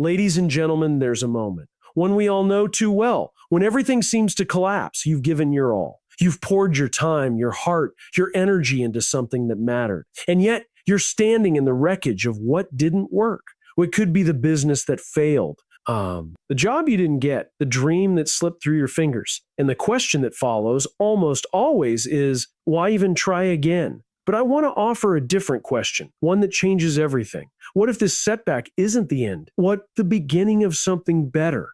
Ladies and gentlemen, there's a moment, one we all know too well, when everything seems to collapse. You've given your all. You've poured your time, your heart, your energy into something that mattered. And yet, you're standing in the wreckage of what didn't work. What could be the business that failed, the job you didn't get, the dream that slipped through your fingers. And the question that follows almost always is, why even try again? But I want to offer a different question, one that changes everything. What if this setback isn't the end? What the beginning of something better?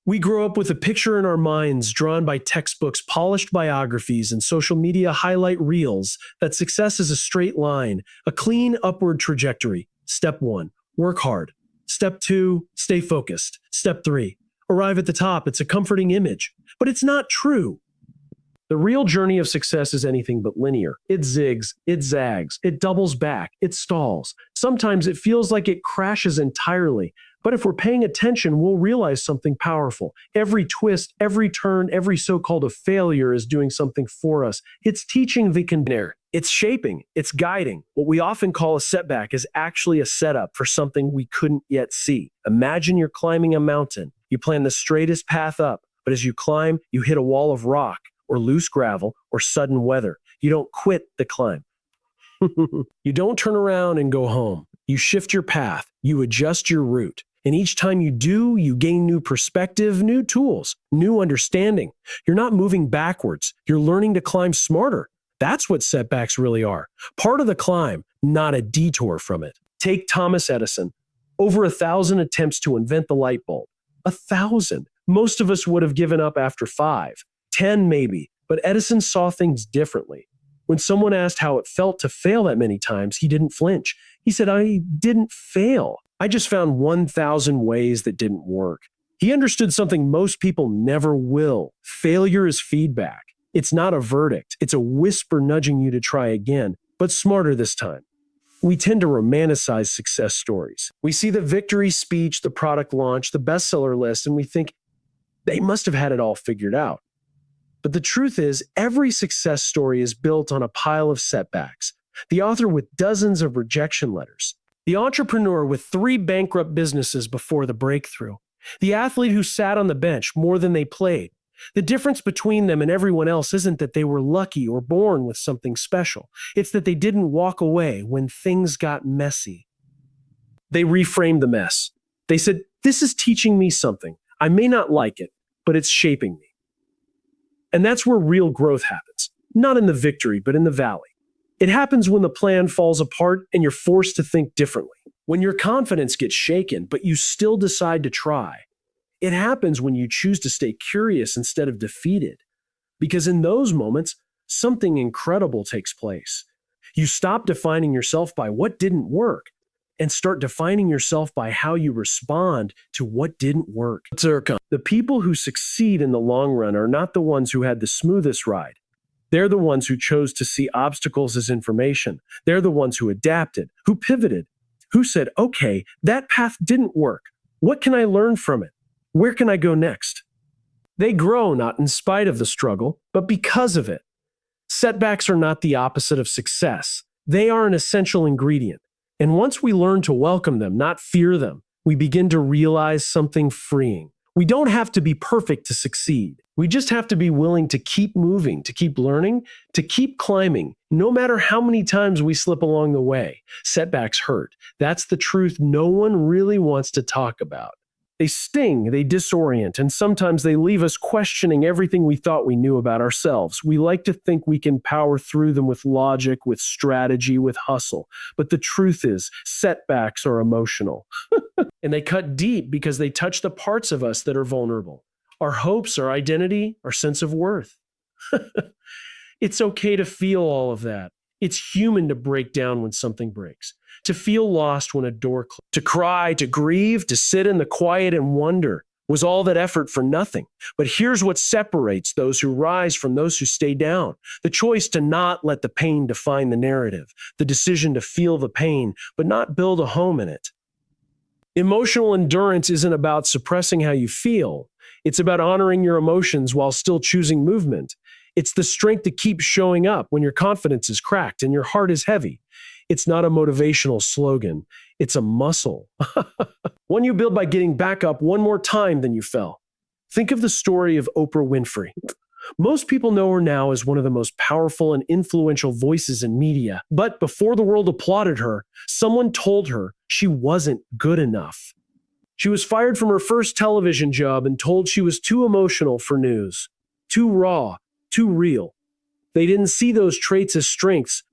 We grow up with a picture in our minds drawn by textbooks, polished biographies, and social media highlight reels that success is a straight line, a clean upward trajectory. Step 1, work hard. Step 2, stay focused. Step 3, arrive at the top. It's a comforting image, but it's not true. The real journey of success is anything but linear. It zigs, it zags, it doubles back, it stalls. Sometimes it feels like it crashes entirely. But if we're paying attention, we'll realize something powerful. Every twist, every turn, every so-called failure is doing something for us. It's teaching the container. It's shaping. It's guiding. What we often call a setback is actually a setup for something we couldn't yet see. Imagine you're climbing a mountain. You plan the straightest path up, but as you climb, you hit a wall of rock or loose gravel or sudden weather. You don't quit the climb. You don't turn around and go home. You shift your path. You adjust your route. And each time you do, you gain new perspective, new tools, new understanding. You're not moving backwards. You're learning to climb smarter. That's what setbacks really are. Part of the climb, not a detour from it. Take Thomas Edison. Over 1,000 attempts to invent the light bulb. 1,000. Most of us would have given up after 5, 10 maybe. But Edison saw things differently. When someone asked how it felt to fail that many times, he didn't flinch. He said, I didn't fail. I just found 1,000 ways that didn't work. He understood something most people never will. Failure is feedback. It's not a verdict. It's a whisper nudging you to try again, but smarter this time. We tend to romanticize success stories. We see the victory speech, the product launch, the bestseller list, and we think they must have had it all figured out. But the truth is, every success story is built on a pile of setbacks. The author with dozens of rejection letters. The entrepreneur with 3 bankrupt businesses before the breakthrough. The athlete who sat on the bench more than they played. The difference between them and everyone else isn't that they were lucky or born with something special. It's that they didn't walk away when things got messy. They reframed the mess. They said, this is teaching me something. I may not like it, but it's shaping me. And that's where real growth happens. Not in the victory, but in the valley. It happens when the plan falls apart and you're forced to think differently. When your confidence gets shaken, but you still decide to try. It happens when you choose to stay curious instead of defeated. Because in those moments, something incredible takes place. You stop defining yourself by what didn't work and start defining yourself by how you respond to what didn't work. The people who succeed in the long run are not the ones who had the smoothest ride. They're the ones who chose to see obstacles as information. They're the ones who adapted, who pivoted, who said, okay, that path didn't work. What can I learn from it? Where can I go next? They grow not in spite of the struggle, but because of it. Setbacks are not the opposite of success. They are an essential ingredient. And once we learn to welcome them, not fear them, we begin to realize something freeing. We don't have to be perfect to succeed. We just have to be willing to keep moving, to keep learning, to keep climbing, no matter how many times we slip along the way. Setbacks hurt. That's the truth no one really wants to talk about. They sting, they disorient, and sometimes they leave us questioning everything we thought we knew about ourselves. We like to think we can power through them with logic, with strategy, with hustle. But the truth is, setbacks are emotional. And they cut deep because they touch the parts of us that are vulnerable. Our hopes, our identity, our sense of worth. It's okay to feel all of that. It's human to break down when something breaks, to feel lost when a door closes, to cry, to grieve, to sit in the quiet and wonder. Was all that effort for nothing? But here's what separates those who rise from those who stay down. The choice to not let the pain define the narrative. The decision to feel the pain, but not build a home in it. Emotional endurance isn't about suppressing how you feel. It's about honoring your emotions while still choosing movement. It's the strength to keep showing up when your confidence is cracked and your heart is heavy. It's not a motivational slogan. it's a muscle. One you build by getting back up one more time than you fell. Think of the story of Oprah Winfrey. Most people know her now as one of the most powerful and influential voices in media, but before the world applauded her, someone told her she wasn't good enough. She was fired from her first television job and told she was too emotional for news, too raw, too real. They didn't see those traits as strengths.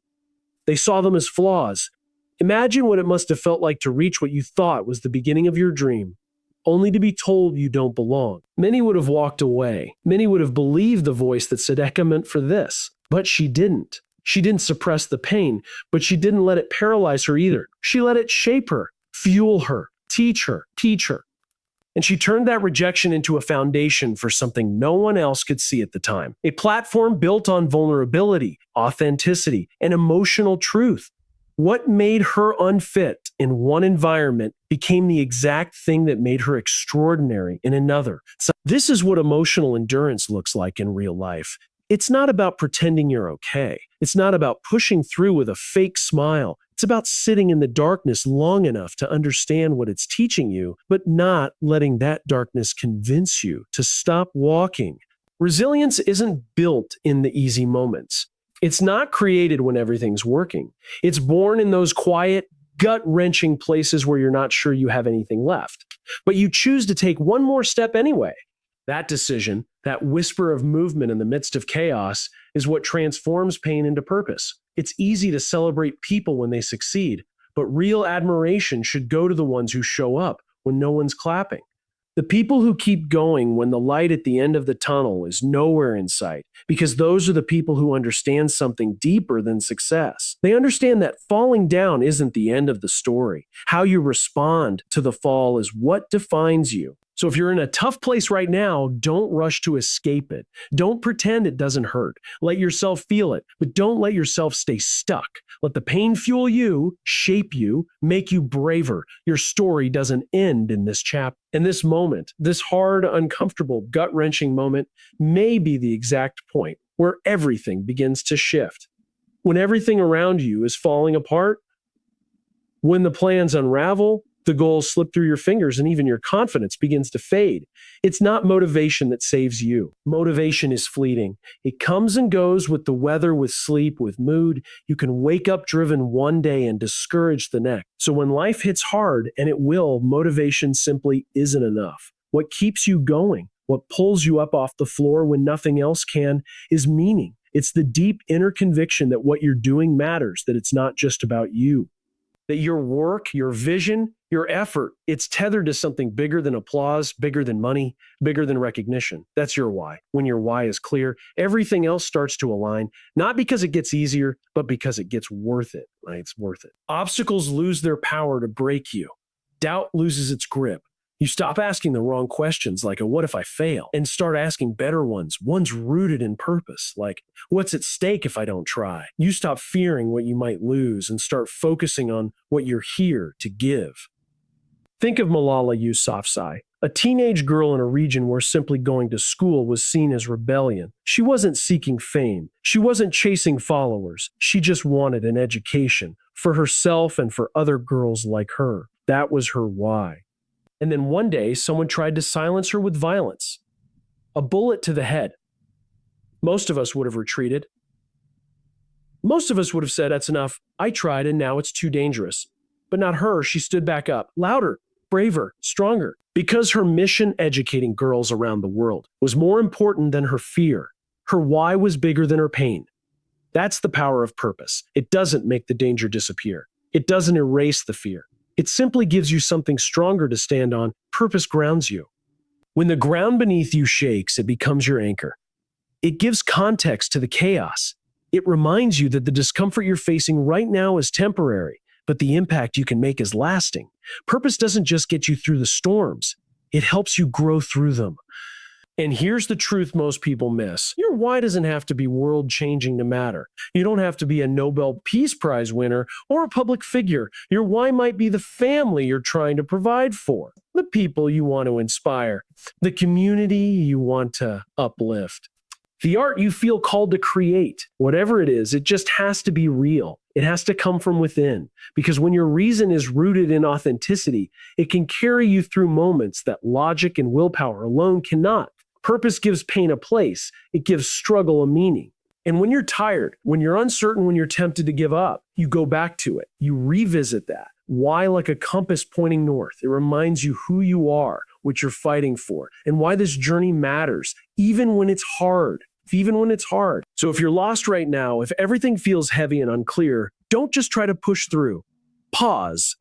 They saw them as flaws. Imagine what it must have felt like to reach what you thought was the beginning of your dream, only to be told you don't belong. Many would have walked away. Many would have believed the voice that said Eka meant for this, but she didn't. She didn't suppress the pain, but she didn't let it paralyze her either. She let it shape her, fuel her, teach her. And she turned that rejection into a foundation for something no one else could see at the time. A platform built on vulnerability, authenticity, and emotional truth. What made her unfit in one environment became the exact thing that made her extraordinary in another. So this is what emotional endurance looks like in real life. It's not about pretending you're okay. It's not about pushing through with a fake smile. It's about sitting in the darkness long enough to understand what it's teaching you, but not letting that darkness convince you to stop walking. Resilience isn't built in the easy moments. It's not created when everything's working. It's born in those quiet, gut-wrenching places where you're not sure you have anything left. But you choose to take one more step anyway. That decision, that whisper of movement in the midst of chaos, is what transforms pain into purpose. It's easy to celebrate people when they succeed, but real admiration should go to the ones who show up when no one's clapping. The people who keep going when the light at the end of the tunnel is nowhere in sight, because those are the people who understand something deeper than success. They understand that falling down isn't the end of the story. How you respond to the fall is what defines you. So if you're in a tough place right now, don't rush to escape it. Don't pretend it doesn't hurt. Let yourself feel it, but don't let yourself stay stuck. Let the pain fuel you, shape you, make you braver. Your story doesn't end in this chapter. And this moment, this hard, uncomfortable, gut-wrenching moment may be the exact point where everything begins to shift. When everything around you is falling apart, when the plans unravel, the goals slip through your fingers, and even your confidence begins to fade. It's not motivation that saves you. Motivation is fleeting. It comes and goes with the weather, with sleep, with mood. You can wake up driven one day and discouraged the next. So when life hits hard, and it will, motivation simply isn't enough. What keeps you going, what pulls you up off the floor when nothing else can, is meaning. It's the deep inner conviction that what you're doing matters, that it's not just about you. That your work, your vision, your effort, it's tethered to something bigger than applause, bigger than money, bigger than recognition. That's your why. When your why is clear, everything else starts to align, not because it gets easier, but because it gets worth it. Right? It's worth it. Obstacles lose their power to break you. Doubt loses its grip. You stop asking the wrong questions like, what if I fail? And start asking better ones rooted in purpose, like, what's at stake if I don't try? You stop fearing what you might lose and start focusing on what you're here to give. Think of Malala Yousafzai, a teenage girl in a region where simply going to school was seen as rebellion. She wasn't seeking fame. She wasn't chasing followers. She just wanted an education for herself and for other girls like her. That was her why. And then one day, someone tried to silence her with violence. A bullet to the head. Most of us would have retreated. Most of us would have said, that's enough. I tried and now it's too dangerous. But not her. She stood back up, louder, braver, stronger. Because her mission educating girls around the world was more important than her fear. Her why was bigger than her pain. That's the power of purpose. It doesn't make the danger disappear. It doesn't erase the fear. It simply gives you something stronger to stand on. Purpose grounds you. When the ground beneath you shakes, it becomes your anchor. It gives context to the chaos. It reminds you that the discomfort you're facing right now is temporary, but the impact you can make is lasting. Purpose doesn't just get you through the storms. It helps you grow through them. And here's the truth most people miss. Your why doesn't have to be world-changing to matter. You don't have to be a Nobel Peace Prize winner or a public figure. Your why might be the family you're trying to provide for, the people you want to inspire, the community you want to uplift. The art you feel called to create, whatever it is, it just has to be real. It has to come from within. Because when your reason is rooted in authenticity, it can carry you through moments that logic and willpower alone cannot. Purpose gives pain a place. It gives struggle a meaning. And when you're tired, when you're uncertain, when you're tempted to give up, you go back to it. You revisit that. Why, like a compass pointing north, it reminds you who you are, what you're fighting for, and why this journey matters, even when it's hard. Even when it's hard. So if you're lost right now, if everything feels heavy and unclear, don't just try to push through. Pause.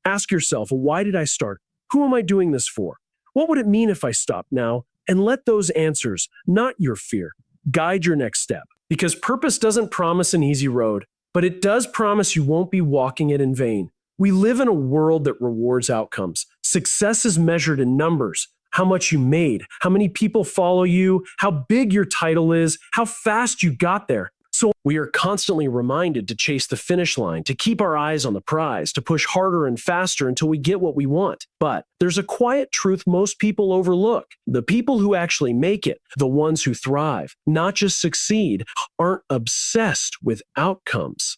Ask yourself, why did I start? Who am I doing this for? What would it mean if I stopped now? And let those answers, not your fear, guide your next step. Because purpose doesn't promise an easy road, but it does promise you won't be walking it in vain. We live in a world that rewards outcomes. Success is measured in numbers. How much you made, how many people follow you, how big your title is, how fast you got there. So we are constantly reminded to chase the finish line, to keep our eyes on the prize, to push harder and faster until we get what we want. But there's a quiet truth most people overlook. The people who actually make it, the ones who thrive, not just succeed, aren't obsessed with outcomes.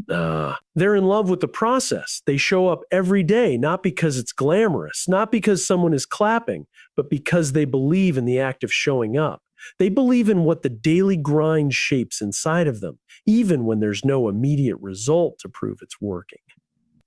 They're in love with the process. They show up every day, not because it's glamorous, not because someone is clapping, but because they believe in the act of showing up. They believe in what the daily grind shapes inside of them, even when there's no immediate result to prove it's working.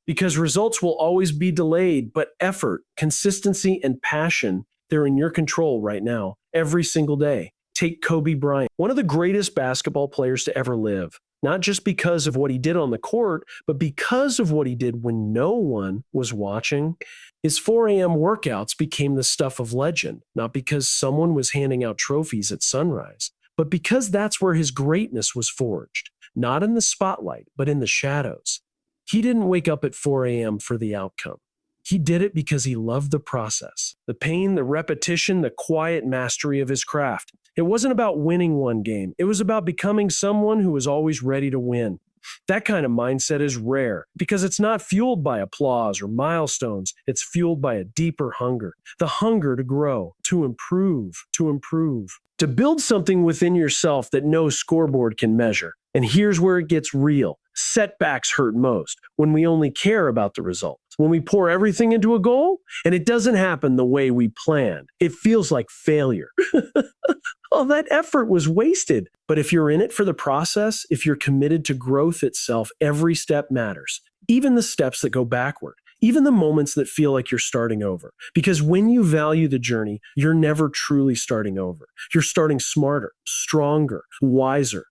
Because results will always be delayed, but effort, consistency, and passion, they're in your control right now, every single day. Take Kobe Bryant, one of the greatest basketball players to ever live. Not just because of what he did on the court, but because of what he did when no one was watching. His 4 a.m. workouts became the stuff of legend, not because someone was handing out trophies at sunrise, but because that's where his greatness was forged, not in the spotlight, but in the shadows. He didn't wake up at 4 a.m. for the outcome. He did it because he loved the process, the pain, the repetition, the quiet mastery of his craft. It wasn't about winning one game. It was about becoming someone who was always ready to win. That kind of mindset is rare because it's not fueled by applause or milestones. It's fueled by a deeper hunger, the hunger to grow, to improve, to build something within yourself that no scoreboard can measure. And here's where it gets real. Setbacks hurt most when we only care about the results. When we pour everything into a goal and it doesn't happen the way we planned, it feels like failure. All that effort was wasted. But if you're in it for the process, if you're committed to growth itself, every step matters. Even the steps that go backward, even the moments that feel like you're starting over. Because when you value the journey, you're never truly starting over. You're starting smarter, stronger, wiser.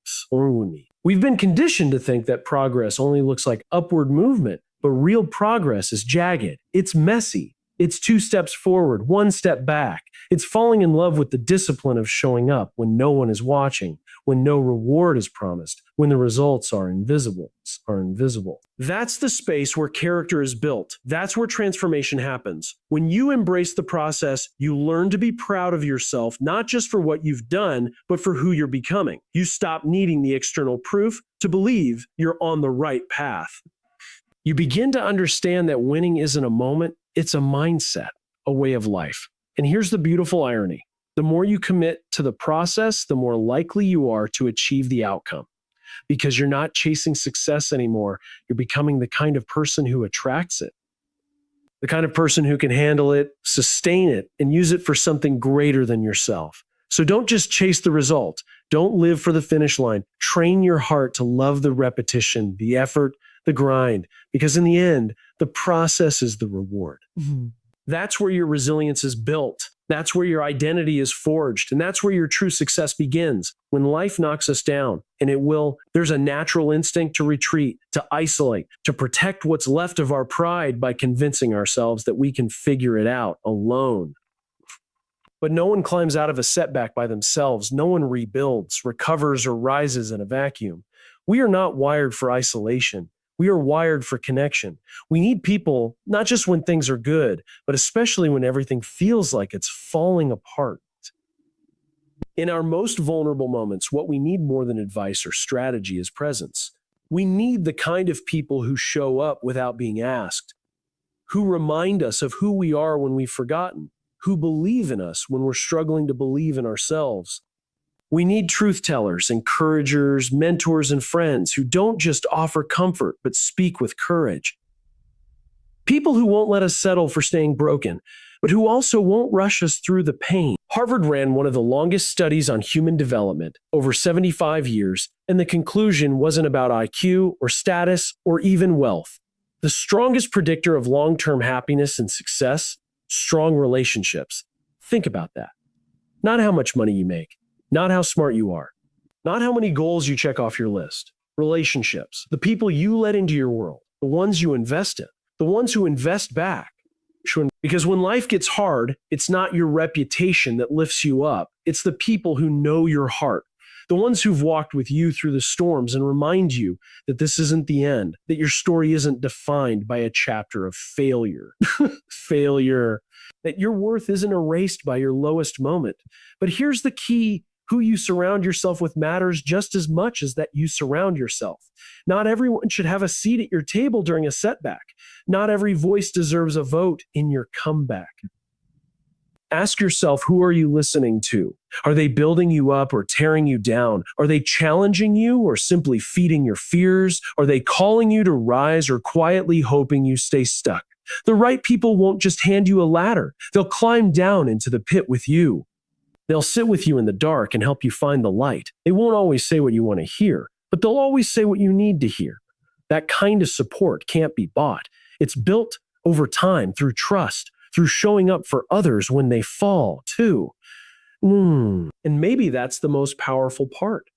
We've been conditioned to think that progress only looks like upward movement, but real progress is jagged. It's messy. It's 2 steps forward, 1 step back. It's falling in love with the discipline of showing up when no one is watching, when no reward is promised, when the results are invisible. That's the space where character is built. That's where transformation happens. When you embrace the process, you learn to be proud of yourself, not just for what you've done, but for who you're becoming. You stop needing the external proof to believe you're on the right path. You begin to understand that winning isn't a moment, it's a mindset, a way of life. And here's the beautiful irony. The more you commit to the process, the more likely you are to achieve the outcome. Because you're not chasing success anymore, you're becoming the kind of person who attracts it. The kind of person who can handle it, sustain it, and use it for something greater than yourself. So don't just chase the result. Don't live for the finish line. Train your heart to love the repetition, the effort, the grind, because in the end, the process is the reward. That's where your resilience is built. That's where your identity is forged. And that's where your true success begins. When life knocks us down, and it will, there's a natural instinct to retreat, to isolate, to protect what's left of our pride by convincing ourselves that we can figure it out alone. But no one climbs out of a setback by themselves. No one rebuilds, recovers, or rises in a vacuum. We are not wired for isolation. We are wired for connection. We need people, not just when things are good, but especially when everything feels like it's falling apart. In our most vulnerable moments, what we need more than advice or strategy is presence. We need the kind of people who show up without being asked, who remind us of who we are when we've forgotten, who believe in us when we're struggling to believe in ourselves. We need truth tellers, encouragers, mentors, and friends who don't just offer comfort, but speak with courage. People who won't let us settle for staying broken, but who also won't rush us through the pain. Harvard ran one of the longest studies on human development, over 75 years, and the conclusion wasn't about IQ or status or even wealth. The strongest predictor of long-term happiness and success? Strong relationships. Think about that. Not how much money you make, not how smart you are, not how many goals you check off your list. Relationships, the people you let into your world, the ones you invest in, the ones who invest back. Because when life gets hard, it's not your reputation that lifts you up. It's the people who know your heart, the ones who've walked with you through the storms and remind you that this isn't the end, that your story isn't defined by a chapter of failure. Failure. That your worth isn't erased by your lowest moment. But here's the key. Who you surround yourself with matters just as much as that you surround yourself. Not everyone should have a seat at your table during a setback. Not every voice deserves a vote in your comeback. Ask yourself, who are you listening to? Are they building you up or tearing you down? Are they challenging you or simply feeding your fears? Are they calling you to rise or quietly hoping you stay stuck? The right people won't just hand you a ladder. They'll climb down into the pit with you. They'll sit with you in the dark and help you find the light. They won't always say what you want to hear, but they'll always say what you need to hear. That kind of support can't be bought. It's built over time through trust, through showing up for others when they fall, too. And maybe that's the most powerful part.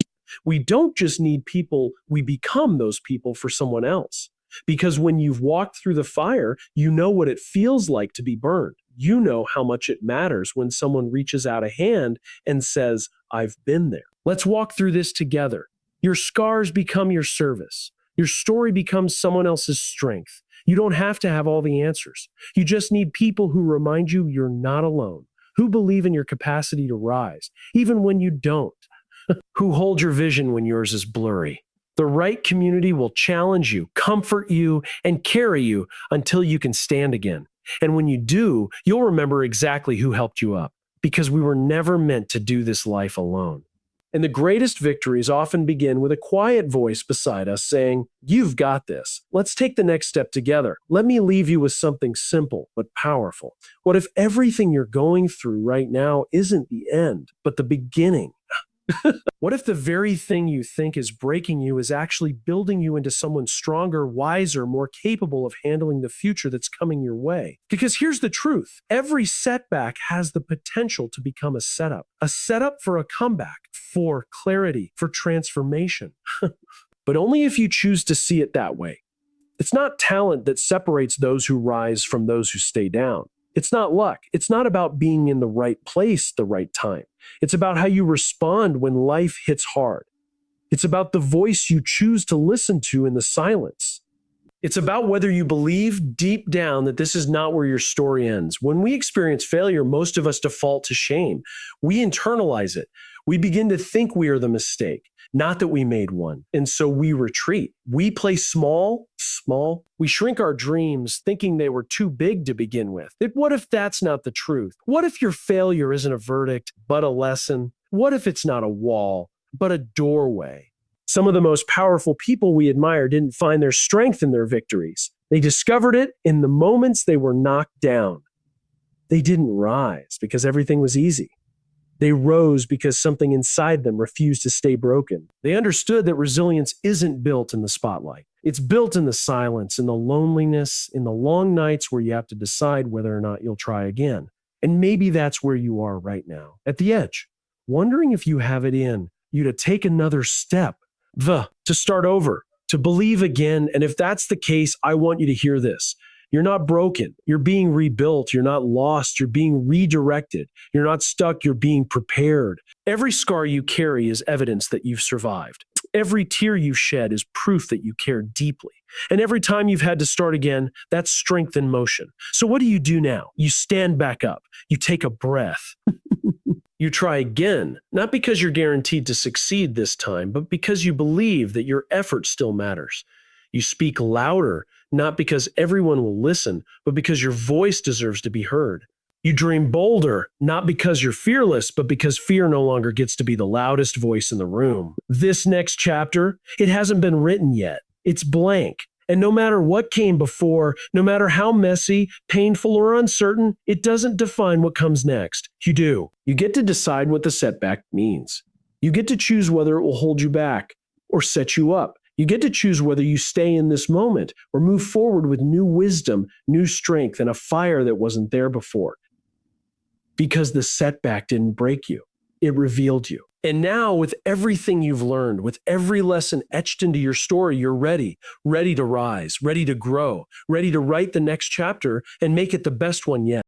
We don't just need people, we become those people for someone else. Because when you've walked through the fire, you know what it feels like to be burned. You know how much it matters when someone reaches out a hand and says, I've been there. Let's walk through this together. Your scars become your service. Your story becomes someone else's strength. You don't have to have all the answers. You just need people who remind you you're not alone, who believe in your capacity to rise, even when you don't, who hold your vision when yours is blurry. The right community will challenge you, comfort you, and carry you until you can stand again. And when you do, you'll remember exactly who helped you up, because we were never meant to do this life alone. And the greatest victories often begin with a quiet voice beside us saying, you've got this. Let's take the next step together. Let me leave you with something simple but powerful. What if everything you're going through right now isn't the end, but the beginning? What if the very thing you think is breaking you is actually building you into someone stronger, wiser, more capable of handling the future that's coming your way? Because here's the truth. Every setback has the potential to become a setup for a comeback, for clarity, for transformation. But only if you choose to see it that way. It's not talent that separates those who rise from those who stay down. It's not luck. It's not about being in the right place at the right time. It's about how you respond when life hits hard. It's about the voice you choose to listen to in the silence. It's about whether you believe deep down that this is not where your story ends. When we experience failure, most of us default to shame. We internalize it. We begin to think we are the mistake, not that we made one. And so we retreat. We play small. We shrink our dreams thinking they were too big to begin with. What if that's not the truth? What if your failure isn't a verdict, but a lesson? What if it's not a wall, but a doorway? Some of the most powerful people we admire didn't find their strength in their victories. They discovered it in the moments they were knocked down. They didn't rise because everything was easy. They rose because something inside them refused to stay broken. They understood that resilience isn't built in the spotlight. It's built in the silence, in the loneliness, in the long nights where you have to decide whether or not you'll try again. And maybe that's where you are right now, at the edge, wondering if you have it in you to take another step, to start over, to believe again. And if that's the case, I want you to hear this. You're not broken. You're being rebuilt. You're not lost. You're being redirected. You're not stuck. You're being prepared. Every scar you carry is evidence that you've survived. Every tear you shed is proof that you care deeply. And every time you've had to start again, that's strength in motion. So what do you do now? You stand back up. You take a breath. You try again, not because you're guaranteed to succeed this time, but because you believe that your effort still matters. You speak louder, not because everyone will listen, but because your voice deserves to be heard. You dream bolder, not because you're fearless, but because fear no longer gets to be the loudest voice in the room. This next chapter, it hasn't been written yet. It's blank. And no matter what came before, no matter how messy, painful, or uncertain, it doesn't define what comes next. You do. You get to decide what the setback means. You get to choose whether it will hold you back or set you up. You get to choose whether you stay in this moment or move forward with new wisdom, new strength, and a fire that wasn't there before. Because the setback didn't break you. It revealed you. And now, with everything you've learned, with every lesson etched into your story, you're ready to rise, ready to grow, ready to write the next chapter and make it the best one yet.